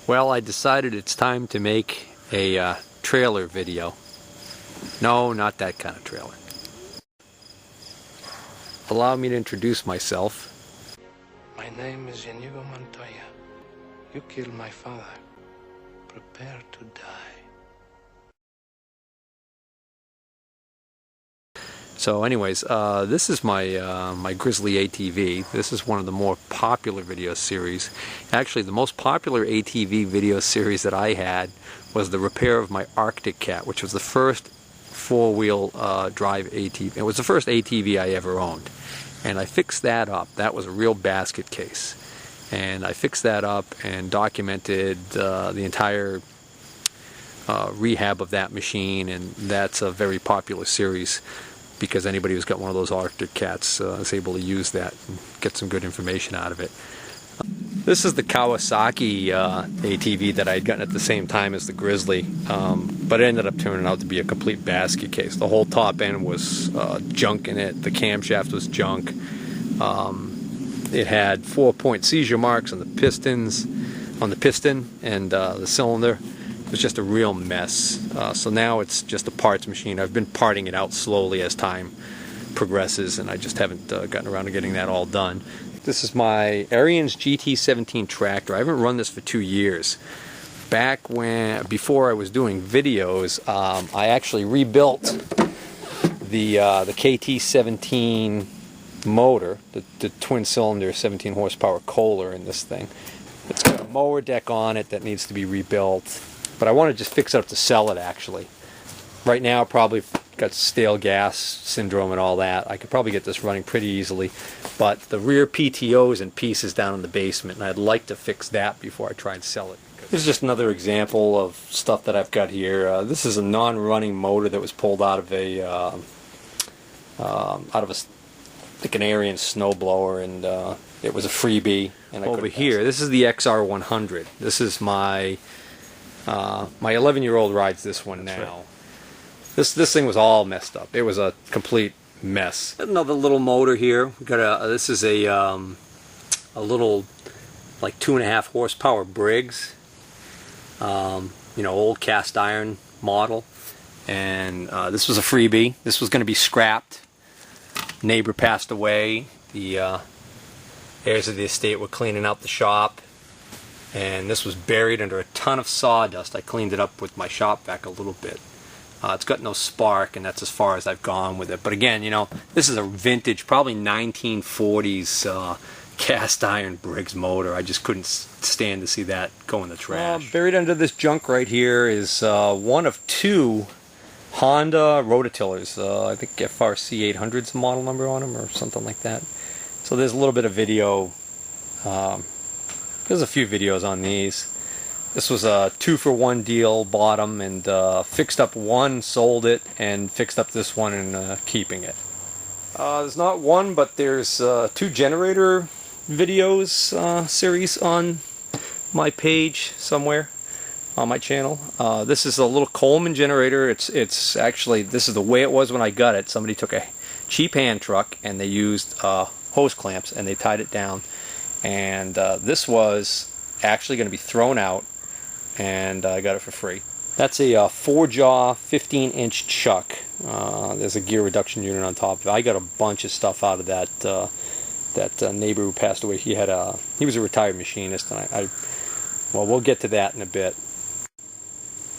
Well, I decided it's time to make a trailer video. No, not that kind of trailer. Allow me to introduce myself. My name is Inigo Montoya. You killed my father. Prepare to die. So anyways, this is my my Grizzly ATV. This is one of the more popular video series. Actually, the most popular ATV video series that I had was the repair of my Arctic Cat, which was the first four-wheel drive ATV. It was the first ATV I ever owned. And I fixed that up. That was a real basket case. And I fixed that up and documented the entire rehab of that machine, and that's a very popular series, because anybody who's got one of those Arctic Cats is able to use that and get some good information out of it. This is the Kawasaki ATV that I had gotten at the same time as the Grizzly, but it ended up turning out to be a complete basket case. The whole top end was junk in it. The camshaft was junk. It had 4-point seizure marks on the pistons, on the piston and the cylinder. It was just a real mess. So now it's just a parts machine. I've been parting it out slowly as time progresses, and I just haven't gotten around to getting that all done. This is my Ariens Gt 17 tractor. I haven't run this for 2 years. Back when, before I was doing videos, I actually rebuilt the KT 17 motor, the twin cylinder 17 horsepower Kohler in this thing. It's got a mower deck on it that needs to be rebuilt. But I want to just fix it up to sell it, actually. Right now, probably got stale gas syndrome and all that. I could probably get this running pretty easily. But the rear PTO is in pieces down in the basement, and I'd like to fix that before I try and sell it. This is just another example of stuff that I've got here. This is a non-running motor that was pulled out of a like an Ariens snowblower, and it was a freebie. And over here, this is the XR100. This is my 11-year-old rides this one now. Right. This thing was all messed up. It was a complete mess. Another little motor here. We got a this is a little like 2.5 horsepower Briggs. You know, old cast iron model. And this was a freebie. This was going to be scrapped. Neighbor passed away. The heirs of the estate were cleaning out the shop, and this was buried under a ton of sawdust. I cleaned it up with my shop vac a little bit. It's got no spark, and that's as far as I've gone with it. But again, you know, this is a vintage, probably 1940s cast iron Briggs motor. I just couldn't stand to see that go in the trash. Buried under this junk right here is one of 2 Honda rototillers. I think FRC 800's model number on them or something like that. So there's a little bit of video. There's a few videos on these. This was a 2-for-1 deal, bought them and fixed up one, sold it, and fixed up this one and keeping it. There's not one, but there's 2 generator videos series on my page somewhere on my channel. This is a little Coleman Generator. It's actually, this is the way it was when I got it. Somebody took a cheap hand truck and they used hose clamps and they tied it down. And this was actually going to be thrown out, and I got it for free. That's a 4-jaw 15-inch chuck. There's a gear reduction unit on top of it. I got a bunch of stuff out of that. That neighbor who passed away, he was a retired machinist, and well, we'll get to that in a bit.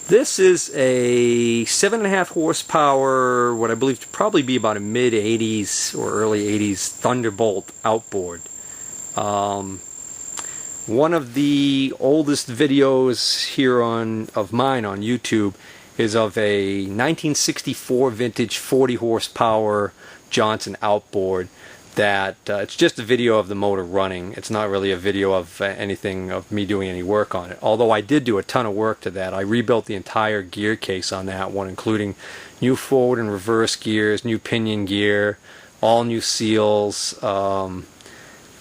This is a 7.5 horsepower, what I believe to probably be about a mid-80s or early 80s Thunderbolt outboard. One of the oldest videos here of mine on YouTube is of a 1964 vintage 40 horsepower Johnson outboard. That it's just a video of the motor running. It's not really a video of anything of me doing any work on it. Although I did do a ton of work to that. I rebuilt the entire gear case on that one, including new forward and reverse gears, new pinion gear, all new seals.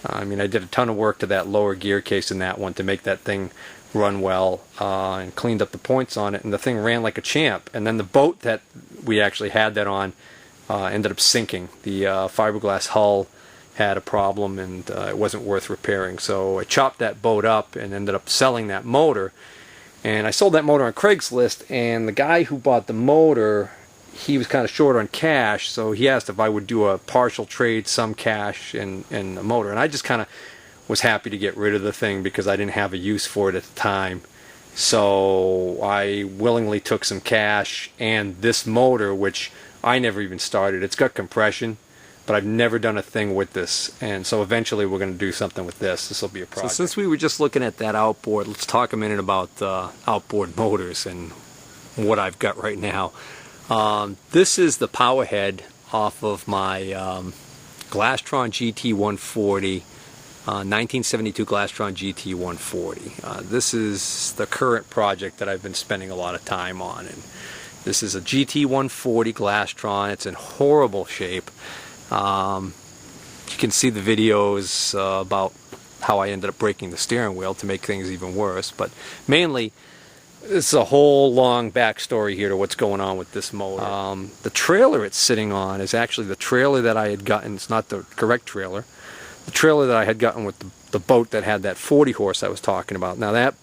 I mean, I did a ton of work to that lower gear case in that one to make that thing run well, and cleaned up the points on it, and the thing ran like a champ. And then the boat that we actually had that on ended up sinking. The fiberglass hull had a problem and it wasn't worth repairing. So I chopped that boat up and ended up selling that motor. And I sold that motor on Craigslist, and the guy who bought the motor, he was kind of short on cash, so he asked if I would do a partial trade, some cash and the motor. And I just kind of was happy to get rid of the thing because I didn't have a use for it at the time. So I willingly took some cash and this motor, which I never even started. It's got compression, but I've never done a thing with this. And so eventually we're going to do something with this. This will be a project. So since we were just looking at that outboard, let's talk a minute about Outboard Motors and what I've got right now. This is the power head off of my Glastron Gt 140, 1972 Glastron Gt 140. This is the current project that I've been spending a lot of time on. And this is a GT 140 Glastron. It's in horrible shape. You can see the videos about how I ended up breaking the steering wheel to make things even worse. But mainly, it's a whole long backstory here to what's going on with this motor. The trailer it's sitting on is actually the trailer that I had gotten. It's not the correct trailer. The trailer that I had gotten with the boat that had that 40 horse I was talking about. Now that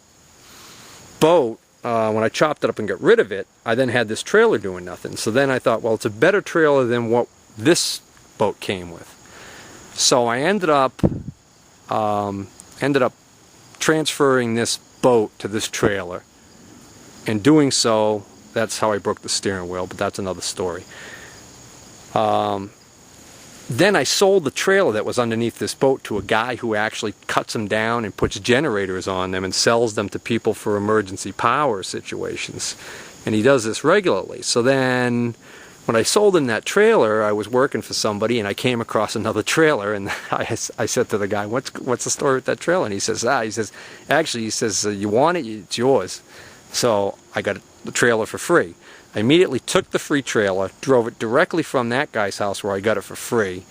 boat, when I chopped it up and got rid of it, I then had this trailer doing nothing. So then I thought, well, it's a better trailer than what this boat came with. So I ended up transferring this boat to this trailer. In doing so, that's how I broke the steering wheel, but that's another story. Then I sold the trailer that was underneath this boat to a guy who actually cuts them down and puts generators on them and sells them to people for emergency power situations. And he does this regularly. So then when I sold him that trailer, I was working for somebody and I came across another trailer, and I said to the guy, what's the story with that trailer? And he says, actually, you want it? It's yours. So I got the trailer for free. I immediately took the free trailer, drove it directly from that guy's house where I got it for free.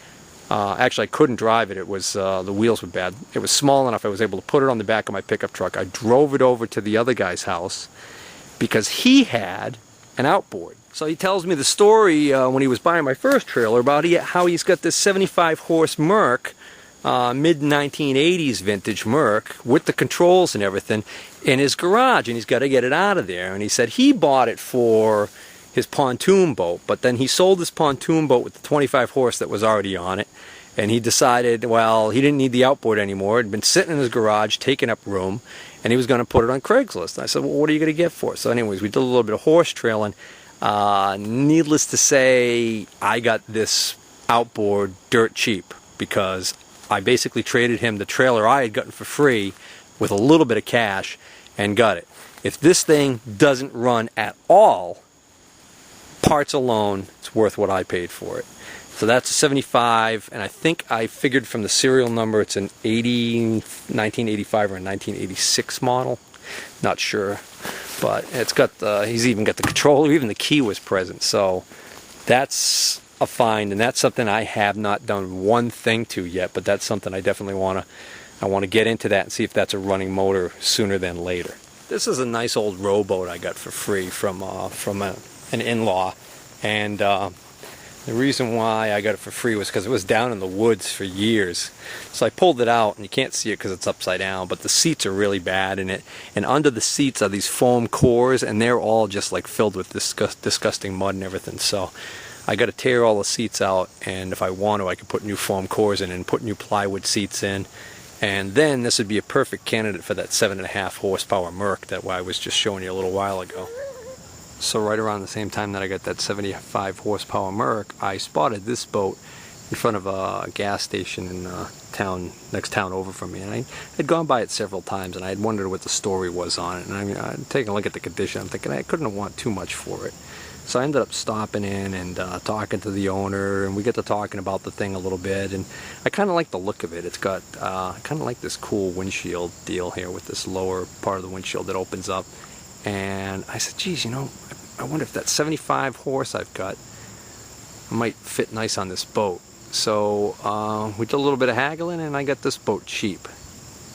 Actually, I couldn't drive it. It was the wheels were bad. It was small enough I was able to put it on the back of my pickup truck. I drove it over to the other guy's house because he had an outboard. So he tells me the story when he was buying my first trailer about how he's got this 75 horse Merc, mid-1980s vintage Merc, with the controls and everything, in his garage, and he's got to get it out of there. And he said he bought it for his pontoon boat, but then he sold his pontoon boat with the 25 horse that was already on it, and he decided, well, he didn't need the outboard anymore. It had been sitting in his garage, taking up room, and he was going to put it on Craigslist. And I said, well, what are you going to get for it? So anyways, we did a little bit of horse trailing. Needless to say, I got this outboard dirt cheap because I basically traded him the trailer I had gotten for free with a little bit of cash and got it. If this thing doesn't run at all, parts alone, it's worth what I paid for it. So that's a 75, and I think I figured from the serial number it's an 1985 or a 1986 model. Not sure. But it's got he's even got the controller, even the key was present. So that's a find, and that's something I have not done one thing to yet, but that's something I definitely want to get into that and see if that's a running motor sooner than later. This is a nice old rowboat I got for free from an in-law, and the reason why I got it for free was because it was down in the woods for years. So I pulled it out, and you can't see it because it's upside down, but the seats are really bad in it. And under the seats are these foam cores, and they're all just like filled with disgusting mud and everything. So I got to tear all the seats out, and if I want to, I can put new foam cores in and put new plywood seats in. And then this would be a perfect candidate for that 7.5 horsepower Merc that I was just showing you a little while ago. So right around the same time that I got that 75 horsepower Merc, I spotted this boat in front of a gas station in next town over from me. And I had gone by it several times, and I had wondered what the story was on it. And I mean, I'd taken a look at the condition. I'm thinking I couldn't want too much for it. So I ended up stopping in and talking to the owner, and we get to talking about the thing a little bit. And I kind of like the look of it. It's got kind of like this cool windshield deal here with this lower part of the windshield that opens up. And I said, geez, you know, I wonder if that 75 horse I've got might fit nice on this boat. So we did a little bit of haggling, and I got this boat cheap.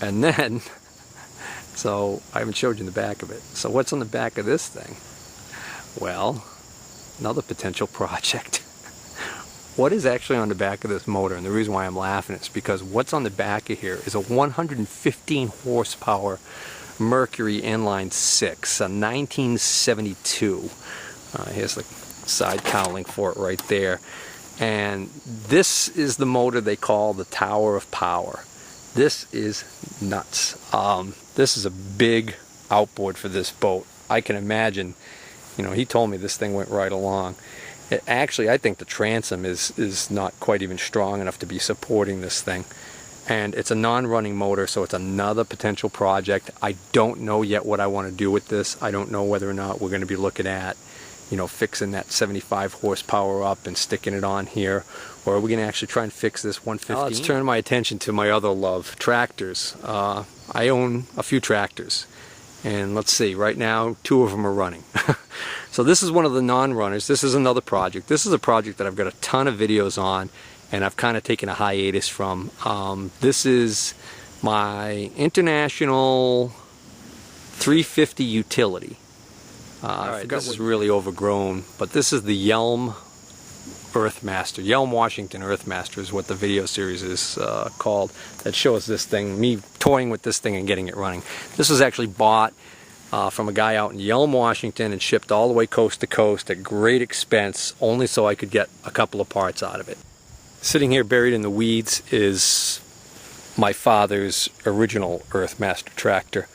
And then, so I haven't showed you the back of it. So what's on the back of this thing? Well, another potential project. what is actually on the back of this motor, and the reason why I'm laughing is because what's on the back of here is a 115 horsepower Mercury inline 6, a 1972. Here's the side cowling for it right there. And this is the motor they call the Tower of Power. This is nuts. This is a big outboard for this boat. I can imagine, you know, he told me this thing went right along. Actually, I think the transom is not quite even strong enough to be supporting this thing. And it's a non-running motor, so it's another potential project. I don't know yet what I want to do with this. I don't know whether or not we're going to be looking at, you know, fixing that 75 horsepower up and sticking it on here, or are we going to actually try and fix this 115? Now let's turn my attention to my other love, tractors. I own a few tractors, and let's see, right now 2 of them are running. So this is one of the non-runners. This is another project. This is a project that I've got a ton of videos on, and I've kind of taken a hiatus from. This is my International 350 utility. I forgot this is really overgrown, but this is the Yelm Earthmaster. Yelm Washington Earthmaster is what the video series is called, that shows this thing, me toying with this thing and getting it running. This was actually bought from a guy out in Yelm, Washington, and shipped all the way coast to coast at great expense, only so I could get a couple of parts out of it. Sitting here buried in the weeds is my father's original Earthmaster tractor.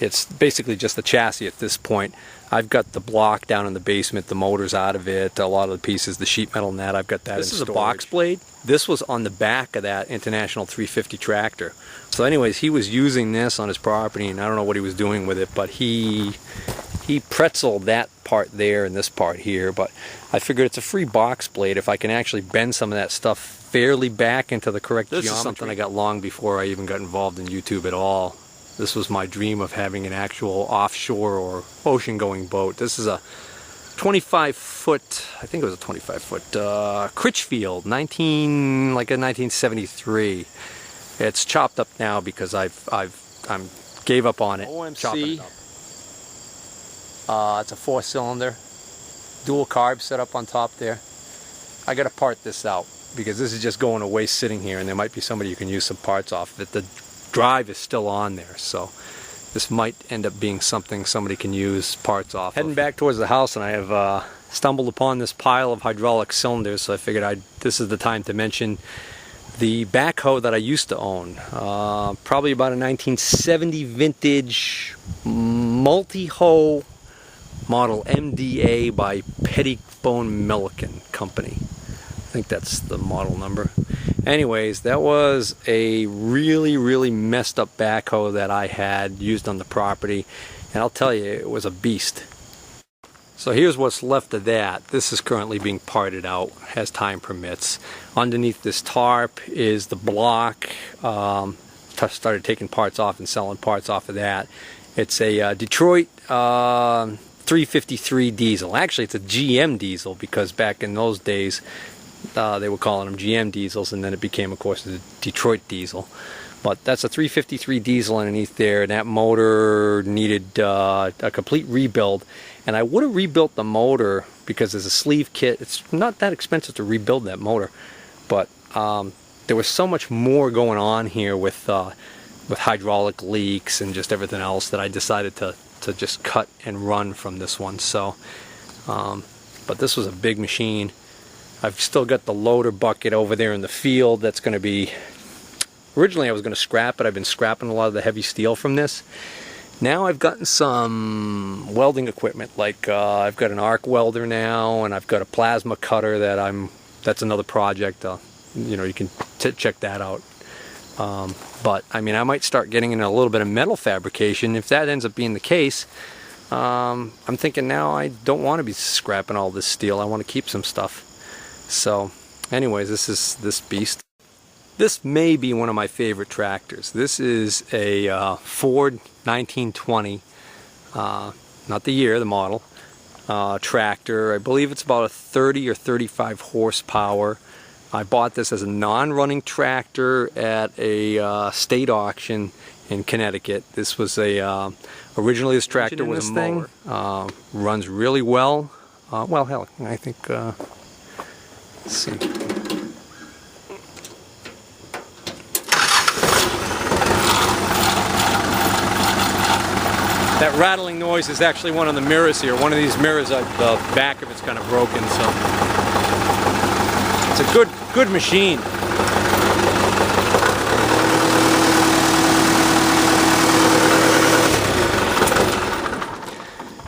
It's basically just the chassis at this point. I've got the block down in the basement, the motor's out of it, a lot of the pieces, the sheet metal and that, I've got that in storage. This is a box blade. This was on the back of that International 350 tractor. So anyways, he was using this on his property, and I don't know what he was doing with it, but he pretzeled that part there and this part here, but I figured it's a free box blade. If I can actually bend some of that stuff fairly back into the correct geometry. This is something I got long before I even got involved in YouTube at all. This was my dream of having an actual offshore or ocean-going boat. This is a 25-foot, I think it was a 25-foot Critchfield, like a 1973. It's chopped up now because I gave up on it. OMC. It's a 4-cylinder, dual carb set up on top there. I got to part this out because this is just going to waste sitting here, and there might be somebody who can use some parts off of it. The drive is still on there, so this might end up being something somebody can use parts off. Heading back towards the house, and I have stumbled upon this pile of hydraulic cylinders, so I figured this is the time to mention the backhoe that I used to own. Probably about a 1970 vintage multi-hoe model MDA by Pettibone Milliken Company. I think that's the model number. Anyways, that was a really messed up backhoe that I had used on the property, and I'll tell you, it was a beast. So here's what's left of that. This is currently being parted out as time permits. Underneath this tarp is the block. Started taking parts off and selling parts off of that. It's a Detroit 353 diesel. Actually, it's a GM diesel, because back in those days they were calling them GM diesels, and then it became, of course, the Detroit diesel. But that's a 353 diesel underneath there, and that motor needed a complete rebuild. And I would have rebuilt the motor because there's a sleeve kit. It's not that expensive to rebuild that motor, but there was so much more going on here with hydraulic leaks and just everything else that I decided to just cut and run from this one. So, but this was a big machine. I've still got the loader bucket over there in the field. That's going to be, originally I was going to scrap it. I've been scrapping a lot of the heavy steel from this. Now I've gotten some welding equipment, like I've got an arc welder now, and I've got a plasma cutter that's another project. You know, you can check that out. But I mean, I might start getting into a little bit of metal fabrication. If that ends up being the case, I'm thinking now I don't want to be scrapping all this steel. I want to keep some stuff. So anyways, this is this beast. This may be one of my favorite tractors. This is a Ford 1920, not the year, the model, tractor. I believe it's about a 30 or 35 horsepower. I bought this as a non-running tractor at a state auction in Connecticut. This was a, originally this tractor was a mower. Runs really well. Well, hell, I think Let's see. That rattling noise is actually one of the mirrors here. One of these mirrors, the back of it's kind of broken, so it's a good machine.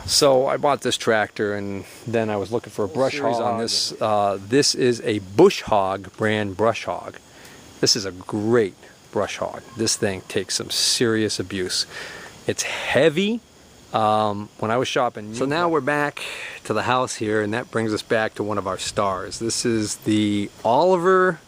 So I bought this tractor, and then I was looking for a brush hog on this. This is a Bush Hog brand brush hog. This is a great brush hog. This thing takes some serious abuse. It's heavy. When I was shopping. So now we're back to the house here, and that brings us back to one of our stars. This is the Oliver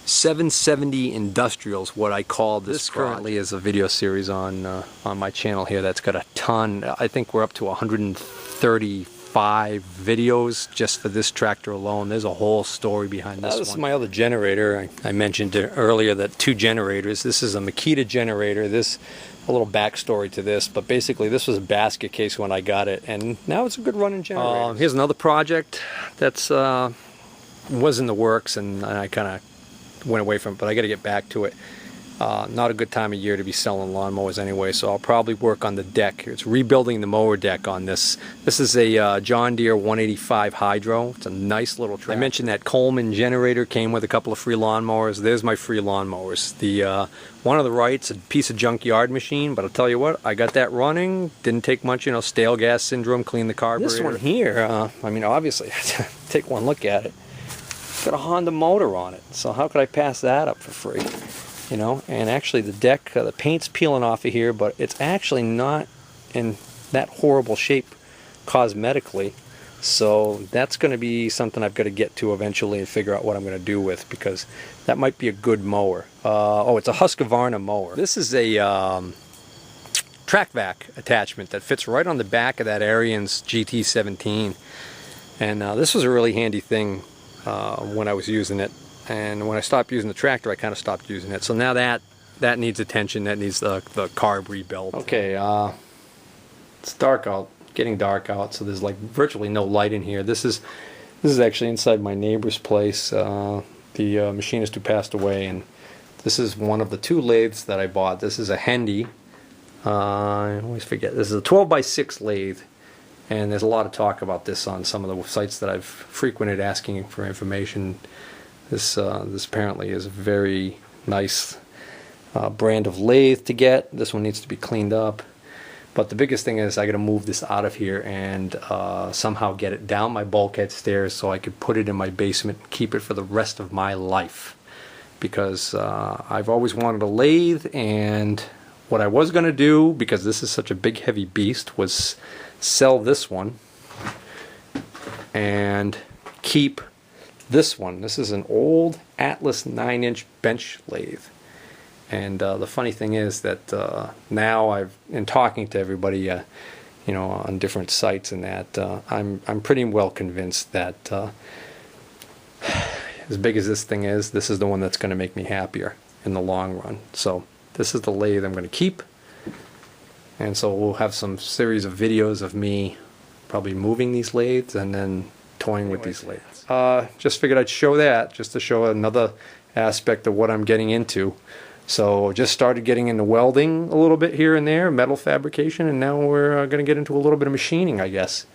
770 Industrials, what I call this currently is a video series on my channel here that's got a ton. I think we're up to 135 videos just for this tractor alone. There's a whole story behind this one. This is my other generator. I mentioned earlier that 2 generators. This is a Makita generator. This a little backstory to this, but basically this was a basket case when I got it, and now it's a good running generator. Here's another project that's was in the works, and I kind of went away from it, but I got to get back to it. Not a good time of year to be selling lawnmowers anyway, so I'll probably work on the deck. It's rebuilding the mower deck on this. This is a John Deere 185 Hydro. It's a nice little tractor. I mentioned that Coleman Generator came with a couple of free lawnmowers. There's my free lawnmowers. The one on the right's a piece of junkyard machine, but I'll tell you what, I got that running. Didn't take much, you know, stale gas syndrome, clean the carburetor. This one here, I mean, obviously, take one look at it. It's got a Honda motor on it, so how could I pass that up for free? You know, and actually the deck, the paint's peeling off of here, but it's actually not in that horrible shape cosmetically. So that's going to be something I've got to get to eventually and figure out what I'm going to do with, because that might be a good mower. Oh, it's a Husqvarna mower. This is a track vac attachment that fits right on the back of that Ariens Gt 17. And this was a really handy thing when I was using it. And when I stopped using the tractor, I kind of stopped using it. So now that needs attention. That needs the carb rebuilt. Okay, it's dark out, getting dark out. So there's like virtually no light in here. This is actually inside my neighbor's place. The machinist who passed away, and this is one of the 2 lathes that I bought. This is a Hendy. I always forget. This is a 12x6 lathe, and there's a lot of talk about this on some of the sites that I've frequented asking for information. This apparently is a very nice brand of lathe to get. This one needs to be cleaned up. But the biggest thing is I got to move this out of here and somehow get it down my bulkhead stairs so I could put it in my basement and keep it for the rest of my life. Because I've always wanted a lathe, and what I was going to do, because this is such a big heavy beast, was sell this one and keep this one. This is an old Atlas 9-inch bench lathe, and the funny thing is that now in talking to everybody, you know, on different sites and that, I'm pretty well convinced that as big as this thing is, this is the one that's going to make me happier in the long run. So this is the lathe I'm going to keep, and so we'll have some series of videos of me probably moving these lathes and then toying with these lathes. Just figured I'd show that, just to show another aspect of what I'm getting into. So just started getting into welding a little bit here and there, metal fabrication, and now we're going to get into a little bit of machining, I guess.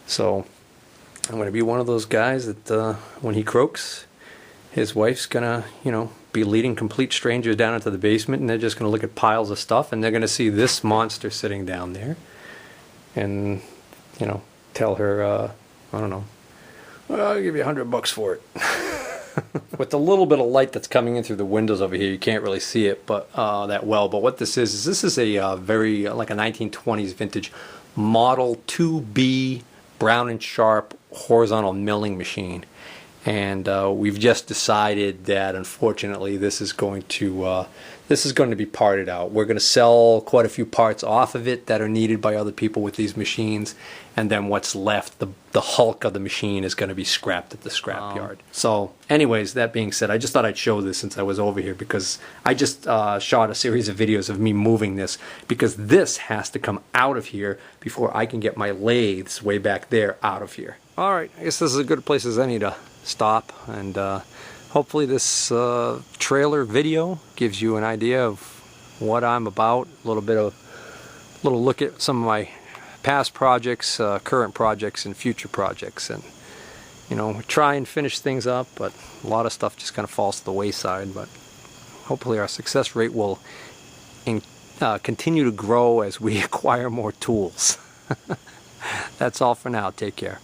So I'm going to be one of those guys that when he croaks, his wife's going to, you know, be leading complete strangers down into the basement, and they're just going to look at piles of stuff, and they're going to see this monster sitting down there, and, you know, tell her, I don't know, well, I'll give you $100 for it. With the little bit of light that's coming in through the windows over here, you can't really see it, but that well. But what this is a very like a 1920s vintage Model 2B Brown and Sharp horizontal milling machine, and we've just decided that unfortunately this is going to be parted out. We're going to sell quite a few parts off of it that are needed by other people with these machines, and then what's left, the hulk of the machine, is going to be scrapped at the scrap yard. So anyways, that being said, I just thought I'd show this since I was over here, because I just shot a series of videos of me moving this, because this has to come out of here before I can get my lathes way back there out of here. Alright, I guess this is as good a place as any to stop, and hopefully this trailer video gives you an idea of what I'm about, a little look at some of my past projects, current projects, and future projects. And you know, we try and finish things up, but a lot of stuff just kind of falls to the wayside. But hopefully our success rate will continue to grow as we acquire more tools. That's all for now. Take care.